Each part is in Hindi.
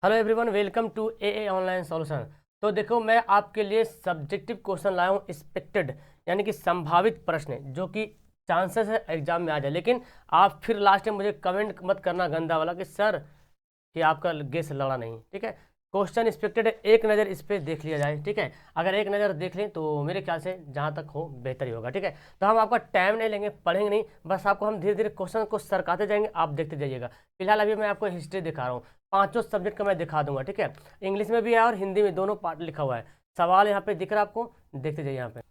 Hello everyone, welcome to a online solution. तो देखो, मैं आपके लिए सब्जेक्टिव क्वेश्चन लाया हूँ, एक्सपेक्टेड यानी कि संभावित प्रश्न जो कि चांसेस है एग्जाम में आ जाए। लेकिन आप फिर लास्ट में मुझे कमेंट मत करना गंदा वाला कि सर कि आपका गेस लड़ा नहीं। ठीक है, क्वेश्चन एक्सपेक्टेड है, एक नज़र इस पर देख लिया जाए। ठीक है, अगर एक नज़र देख लें तो मेरे ख्याल से जहाँ तक हो बेहतर ही होगा। ठीक है, तो हम आपका टाइम नहीं लेंगे, पढ़ेंगे नहीं, बस आपको हम धीरे धीरे क्वेश्चन को सरकाते जाएंगे, आप देखते जाइएगा। फिलहाल अभी मैं आपको हिस्ट्री दिखा रहा हूँ, पांचों सब्जेक्ट का मैं दिखा दूंगा। ठीक है, इंग्लिश में भी है और हिंदी में, दोनों पार्ट लिखा हुआ है। सवाल यहाँ पे दिख रहा है आपको, देखते जाइए यहाँ पे।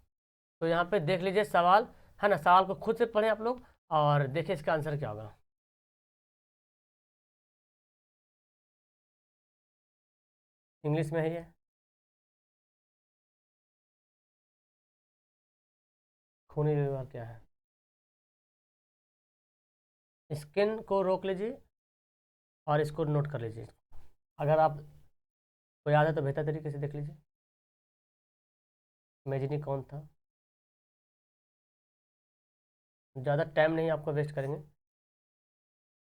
तो यहाँ पे देख लीजिए सवाल, है ना। सवाल को खुद से पढ़ें आप लोग और देखिए इसका आंसर क्या होगा। इंग्लिश में है ये। खूनी विवाह क्या है? स्किन को रोक लीजिए और इसको नोट कर लीजिए। अगर आप को याद है तो बेहतर तरीके से देख लीजिए। मेजनी कौन था? ज़्यादा टाइम नहीं आपको वेस्ट करेंगे,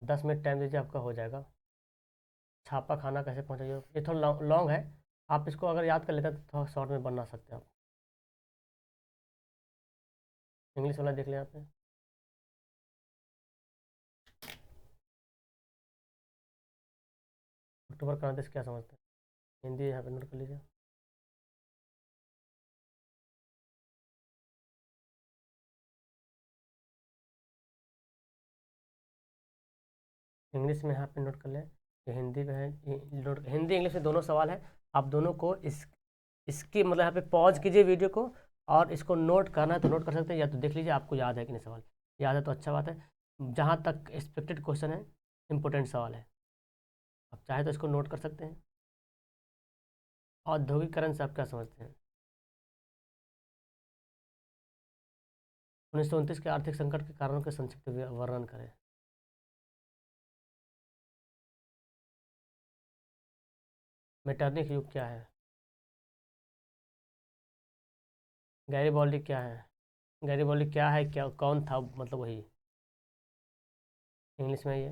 10 मिनट टाइम दीजिए, आपका हो जाएगा। छापा खाना कैसे पहुंचा, ये थोड़ा लॉन्ग है। आप इसको अगर याद कर लेते हैं तो थोड़ा शॉर्ट में बना सकते हैं आप। इंग्लिश वाला देख लें यहाँ पे। अक्टूबर क्रांति से क्या समझते हैं? हिंदी यहाँ पे नोट कर लीजिए। इंग्लिश में यहाँ पे नोट कर लें, ये हिंदी में है। हिंदी इंग्लिश में दोनों सवाल है। आप दोनों को इसकी मतलब यहाँ पे पॉज कीजिए वीडियो को, और इसको नोट करना है तो नोट कर सकते हैं, या तो देख लीजिए आपको याद है कि नहीं। सवाल याद है तो अच्छा बात है। जहाँ तक एक्सपेक्टेड क्वेश्चन है, इंपॉर्टेंट सवाल है, आप चाहे तो इसको नोट कर सकते हैं। औद्योगिकरण से आप क्या समझते हैं? 1929 के आर्थिक संकट के कारणों के संक्षिप्त वर्णन करें। मेटरनिक युग क्या है? गैरीबॉल्डी क्या है? गैरीबॉल्डी क्या है, क्या कौन था, मतलब वही। इंग्लिश में ये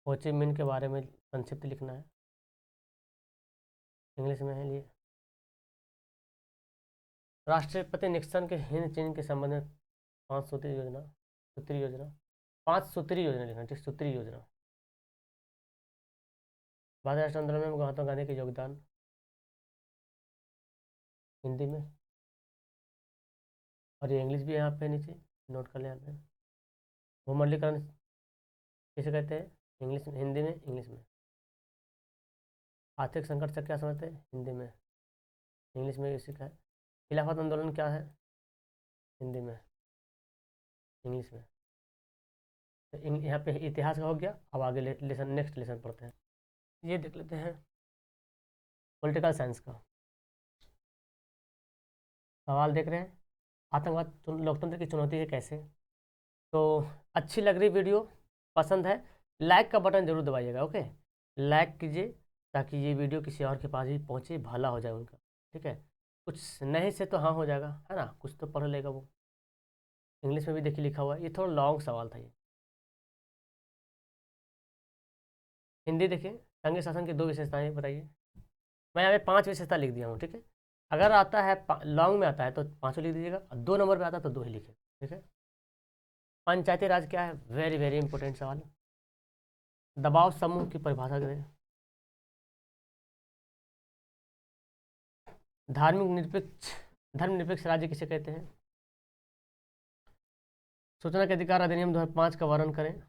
हो ची मिन के बारे में संक्षिप्त लिखना है। इंग्लिश में है लिए। राष्ट्रपति निक्सन के हिंद चीन के संबंध में 5 सूत्री योजना, सूत्री योजना, 5 सूत्री योजना लिखना, ठीक, सूत्री योजना। भारत राष्ट्र आंदोलन में महात्मा गांधी के योगदान, हिंदी में। और ये इंग्लिश भी यहाँ पे नीचे नोट कर लें यहाँ पे। भूमंडलीकरण किसे कहते हैं? इंग्लिश में, हिंदी में, इंग्लिश में। आर्थिक संकट से क्या समझते हैं? हिंदी में। इंग्लिश में इसी का है। खिलाफत आंदोलन क्या है? हिंदी में, इंग्लिश में। तो यहाँ पे इतिहास का हो गया। अब आगे लेसन, नेक्स्ट लेसन पढ़ते हैं। ये देख लेते हैं पॉलिटिकल साइंस का। सवाल देख रहे हैं, आतंकवाद लोकतंत्र की चुनौती है कैसे। तो अच्छी लग रही वीडियो, पसंद है, लाइक का बटन जरूर दबाइएगा। ओके, लाइक कीजिए ताकि ये वीडियो किसी और के पास भी पहुँचे, भला हो जाए उनका। ठीक है, कुछ नहीं से तो हाँ हो जाएगा, है ना, कुछ तो पढ़ लेगा वो। इंग्लिश में भी देखिए लिखा हुआ है, ये थोड़ा लॉन्ग सवाल था ये। हिंदी देखिए, संघीय शासन की 2 विशेषताएं बताइए। मैं यहाँ पे 5 विशेषता लिख दिया हूँ। ठीक है, अगर आता है लॉन्ग में आता है तो पाँचों लिख दीजिएगा, और 2 नंबर पे आता है तो 2 ही लिखे। ठीक है, पंचायती राज क्या है? वेरी वेरी इंपॉर्टेंट सवाल। दबाव समूह की परिभाषा करें। धार्मिक निरपेक्ष, धर्मनिरपेक्ष राज्य किसे कहते हैं? सूचना के अधिकार अधिनियम 2005 का वर्णन करें।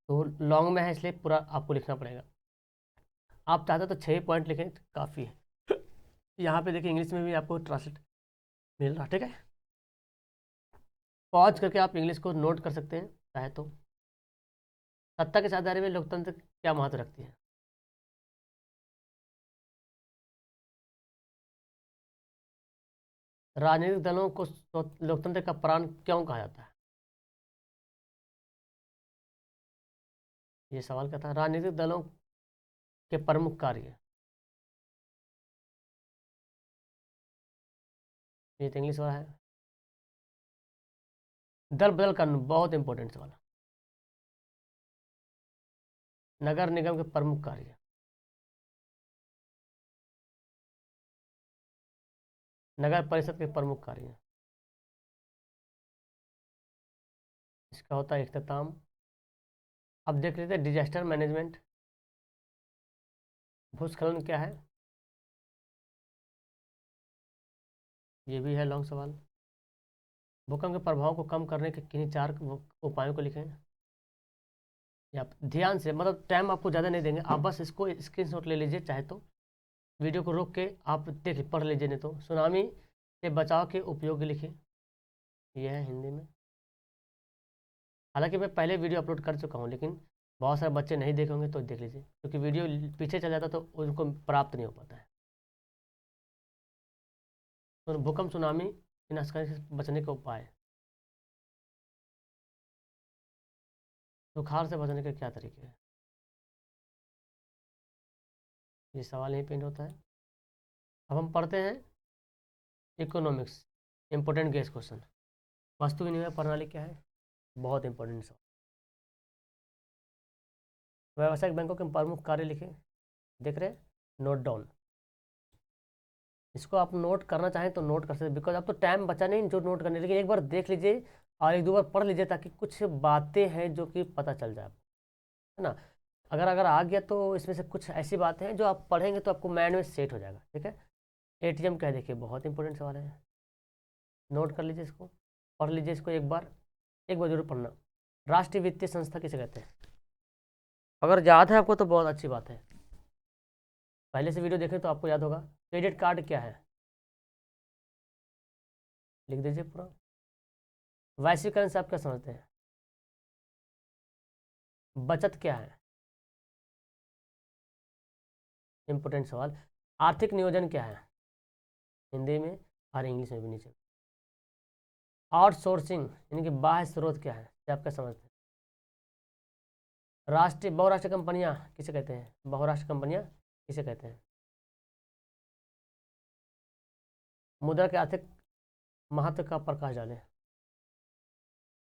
तो लॉन्ग में है इसलिए पूरा आपको लिखना पड़ेगा। आप चाहते तो 6 पॉइंट लिखें तो काफ़ी है। यहाँ पे देखिए इंग्लिश में भी आपको ट्रांसलेट मिल रहा। ठीक है, पॉज करके आप इंग्लिश को नोट कर सकते हैं चाहे तो। सत्ता के साझेदारी में लोकतंत्र क्या महत्व रखती है? राजनीतिक दलों को लोकतंत्र का प्राण क्यों कहा जाता है? ये सवाल क्या था? राजनीतिक दलों के प्रमुख कार्य, ये तो इंग्लिश वाला है। दल बदल कानून बहुत इंपॉर्टेंट सवाल है। नगर निगम के प्रमुख कार्य, नगर परिषद के प्रमुख कार्य, इसका होता है इख्तिताम। अब देख लेते हैं डिजास्टर मैनेजमेंट, भूस्खलन क्या है, ये भी है लॉन्ग सवाल। भूकंप के प्रभाव को कम करने के किन्हीं 4 उपायों को लिखें। या ध्यान से, मतलब टाइम आपको ज़्यादा नहीं देंगे, आप बस इसको स्क्रीनशॉट ले लीजिए, चाहे तो वीडियो को रोक के आप देख पढ़ लीजिए, नहीं तो सुनामी से बचाव के उपयोग लिखें, यह है हिंदी में। हालांकि मैं पहले वीडियो अपलोड कर चुका हूँ, लेकिन बहुत सारे बच्चे नहीं देखे होंगे, तो देख लीजिए, क्योंकि वीडियो पीछे चल जाता तो उनको प्राप्त नहीं हो पाता है। तो भूकंप सुनामी विनाशकारी से बचने के उपाय, सुखाड़ से बचने के क्या तरीके हैं, ये सवाल यहीं पेंट होता है। अब हम पढ़ते हैं इकोनॉमिक्स, इंपॉर्टेंट गेस क्वेश्चन। वस्तु विनिमय प्रणाली क्या है, बहुत इंपॉर्टेंट सवाल। व्यावसायिक बैंकों के प्रमुख कार्य लिखे, देख रहे हैं, नोट डाउन। इसको आप नोट करना चाहें तो नोट कर सकते, बिकॉज अब तो टाइम बचा नहीं जो नोट करने, लेकिन एक बार देख लीजिए और एक दो बार पढ़ लीजिए, ताकि कुछ बातें हैं जो कि पता चल जाए, है ना। अगर अगर आ गया तो इसमें से कुछ ऐसी बातें हैं जो आप पढ़ेंगे तो आपको माइंड में सेट हो जाएगा, ठीक है। एटीएम क्या है, देखिए बहुत इंपॉर्टेंट सवाल है, नोट कर लीजिए इसको, पढ़ लीजिए इसको एक बार जरूर पढ़ना। राष्ट्रीय वित्तीय संस्था किसे कहते हैं, अगर याद है आपको तो बहुत अच्छी बात है, पहले से वीडियो देखें तो आपको याद होगा। क्रेडिट कार्ड क्या है, लिख दीजिए पूरा। वैश्वीकरण से आप क्या समझते हैं, बचत क्या है, इंपॉर्टेंट सवाल। आर्थिक नियोजन क्या है, हिंदी में और इंग्लिश में भी नीचे। आउटसोर्सिंग यानी कि बाह्य स्रोत क्या है, ये आप क्या समझते हैं। राष्ट्रीय बहुराष्ट्रीय कंपनियां किसे कहते हैं, बहुराष्ट्रीय कंपनियां किसे कहते हैं। मुद्रा के आर्थिक महत्व का प्रकाश डालें,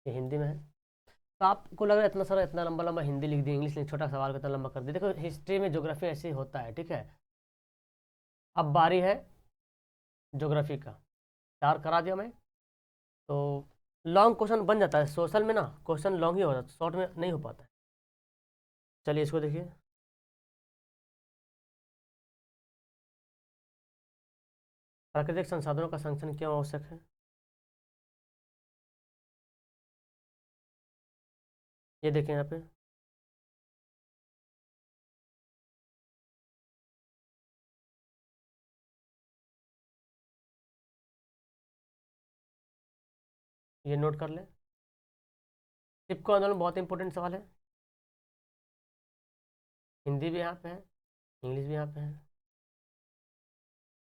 ये हिंदी में है। तो आपको लग रहा है इतना सारा, इतना लंबा लंबा हिंदी लिख दी, इंग्लिश लिख, छोटा सवाल को इतना लंबा कर दिया। देखो हिस्ट्री में ज्योग्राफी ऐसे ही होता है, ठीक है। अब बारी है ज्योग्राफी का, 4 करा दिया मैं, तो लॉन्ग क्वेश्चन बन जाता है सोशल में ना, क्वेश्चन लॉन्ग ही हो जाता है, शॉर्ट में नहीं हो पाता है। चलिए इसको देखिए, प्राकृतिक संसाधनों का संरक्षण क्यों आवश्यक है, ये देखें यहाँ पे। ये नोट कर लें, चिपको आंदोलन बहुत इंपॉर्टेंट सवाल है, हिंदी भी यहाँ पे है, इंग्लिश भी यहाँ पे है।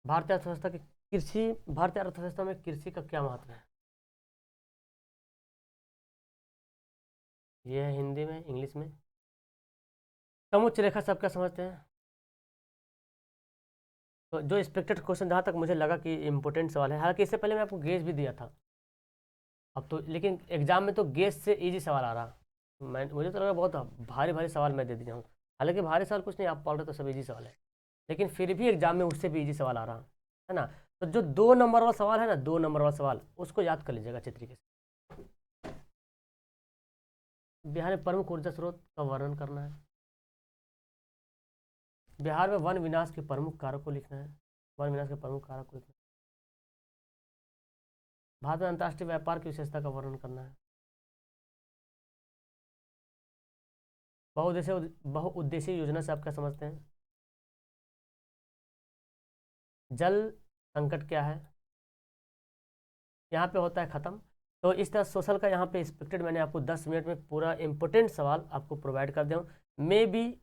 भारतीय अर्थव्यवस्था में कृषि का क्या महत्व है, ये है हिंदी में, इंग्लिश में। समुच्च रेखा सब क्या समझते हैं, तो जो एक्सपेक्टेड क्वेश्चन जहाँ तक मुझे लगा कि इंपॉर्टेंट सवाल है, हालांकि इससे पहले मैं आपको गेस भी दिया था, अब तो लेकिन एग्जाम में तो गेस से इजी सवाल आ रहा, मुझे तो लगा बहुत भारी भारी सवाल मैं दे दिया हूँ। हालांकि भारी सवाल कुछ नहीं, आप पढ़ रहे तो सब इजी सवाल है, लेकिन फिर भी एग्जाम में उससे भी इजी सवाल आ रहा है ना। तो जो 2 नंबर वाला सवाल है ना, 2 नंबर वाला सवाल, उसको याद कर लीजिएगा अच्छे तरीके से। बिहार में प्रमुख ऊर्जा स्रोत का वर्णन करना है, बिहार में वन विनाश के प्रमुख कारक को लिखना है, वन विनाश के प्रमुख कारक को लिखना है। भारत में अंतर्राष्ट्रीय व्यापार की विशेषता का वर्णन करना है। बहुउद्देशीय योजना से आप क्या समझते हैं, जल संकट क्या है, यहाँ पे होता है ख़त्म। तो इस तरह सोशल का यहाँ पे एक्सपेक्टेड मैंने आपको 10 मिनट में पूरा इंपॉर्टेंट सवाल आपको प्रोवाइड कर दिया हूँ। मे बी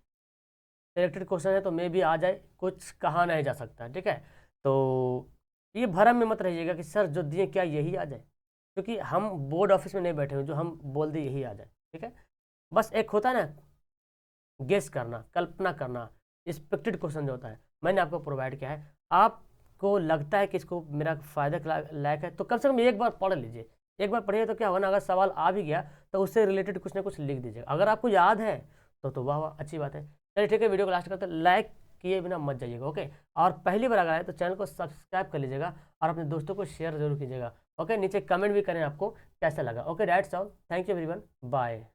सिलेक्टेड क्वेश्चन है तो मे बी आ जाए, कुछ कहा नहीं जा सकता, ठीक है। तो ये भरम में मत रहिएगा कि सर जो दिए क्या यही आ जाए, क्योंकि हम बोर्ड ऑफिस में नहीं बैठे हुए जो हम बोल दे यही आ जाए, ठीक है। बस एक होता है ना गेस करना, कल्पना करना, एक्सपेक्टेड क्वेश्चन जो होता है मैंने आपको प्रोवाइड किया है। आपको लगता है कि इसको मेरा फ़ायदा लायक है तो कम से कम एक बार पढ़ लीजिए, एक बार पढ़िए तो क्या होगा ना, अगर सवाल आ भी गया तो उससे रिलेटेड कुछ ना कुछ लिख दीजिएगा। अगर आपको याद है तो वाह वाह, अच्छी बात है। चलिए ठीक है, वीडियो को लास्ट करते हैं, लाइक किए बिना मत जाइएगा, ओके। और पहली बार अगर आए तो चैनल को सब्सक्राइब कर लीजिएगा और अपने दोस्तों को शेयर जरूर कीजिएगा, ओके। नीचे कमेंट भी करें आपको कैसा लगा, okay. That's all, thank you everyone, bye.